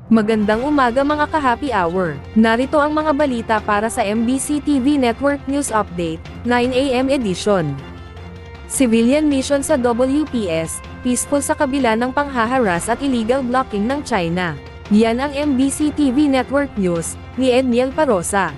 Magandang umaga mga ka-happy hour. Narito ang mga balita para sa MBC TV Network News Update, 9 AM edition. Civilian mission sa WPS, peaceful sa kabila ng panghaharas at illegal blocking ng China. Yan ang MBC TV Network News, ni Edniel Parosa.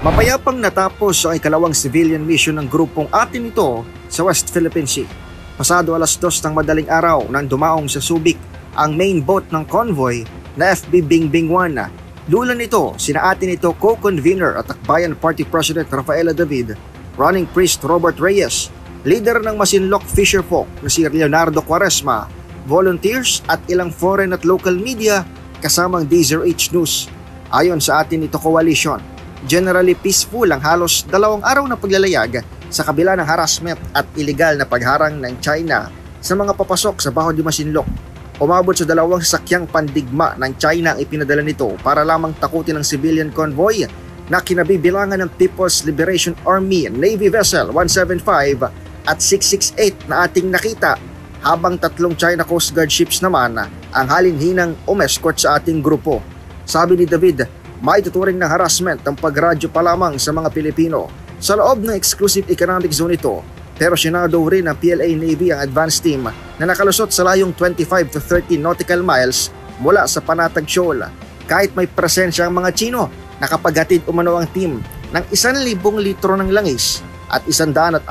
Mapayapang natapos ang ikalawang civilian mission ng grupong Atin Ito sa West Philippine Sea. Pasado alas 2 ng madaling araw nang dumaong sa Subic ang main boat ng convoy na FB Bingbing 1. Lula nito, sina Atin Ito co-convener at Akbayan Party President Rafaela David, running priest Robert Reyes, leader ng Masinloc Fisherfolk na si Leonardo Quaresma, volunteers at ilang foreign at local media kasamang DZRH News. Ayon sa Atin Ito Coalition, generally peaceful ang halos 2 araw na paglalayag sa kabila ng harassment at iligal na pagharang ng China sa mga papasok sa Baho de Masinloc. Umabot sa 2 sasakyang pandigma ng China ang ipinadala nito para lamang takutin ang civilian convoy na kinabibilangan ng People's Liberation Army Navy Vessel 175 at 668 na ating nakita, habang 3 China Coast Guard ships naman ang halinhinang umescort sa ating grupo. Sabi ni David, may tuturing ng harassment ang pagradyo pa lamang sa mga Pilipino sa loob ng exclusive economic zone ito. Pero sinado rin ng PLA Navy ang advance team na nakalusot sa layong 25 to 30 nautical miles mula sa Panatag Shoal. Kahit may presensya ang mga Chino, nakapaghatid umano ang team ng 1,000 litro ng langis at 144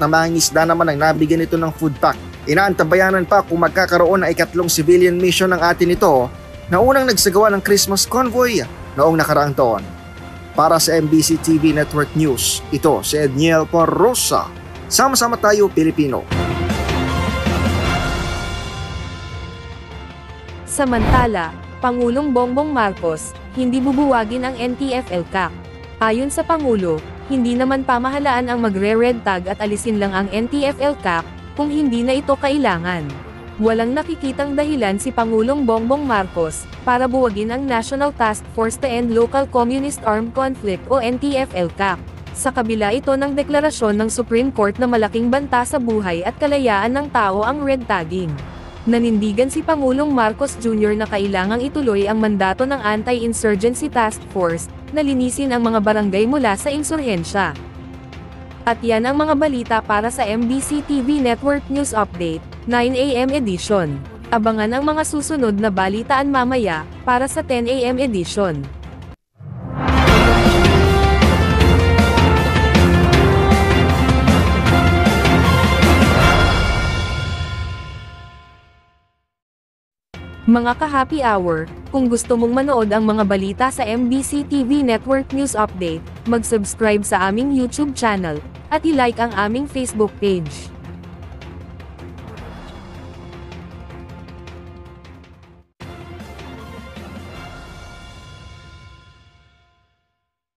na mangingisda naman ang nabigyan nito ng food pack. Inaantabayanan pa kung magkakaroon ng ikatlong civilian mission ng Atin Ito na unang nagsagawa ng Christmas convoy noong nakaraang taon. Para sa MBC TV Network News, ito si Edniel Parosa. Sama-sama tayo, Pilipino. Samantala, Pangulong Bongbong Marcos, hindi bubuwagin ang NTF-ELCAC. Ayon sa Pangulo, hindi naman pamahalaan ang magre-red tag at alisin lang ang NTF-ELCAC kung hindi na ito kailangan. Walang nakikitang dahilan si Pangulong Bongbong Marcos para buwagin ang National Task Force to End Local Communist Armed Conflict o NTF-ELCAC. Sa kabila ito ng deklarasyon ng Supreme Court na malaking banta sa buhay at kalayaan ng tao ang red tagging. Nanindigan si Pangulong Marcos Jr. na kailangang ituloy ang mandato ng Anti-Insurgency Task Force na linisin ang mga barangay mula sa insurhensya. At yan ang mga balita para sa MBC TV Network News Update, 9 AM edition. Abangan ang mga susunod na balitaan mamaya para sa 10 AM edition. Mga ka-happy hour, kung gusto mong manood ang mga balita sa MBC TV Network News Update, mag-subscribe sa aming YouTube channel, at i-like ang aming Facebook page.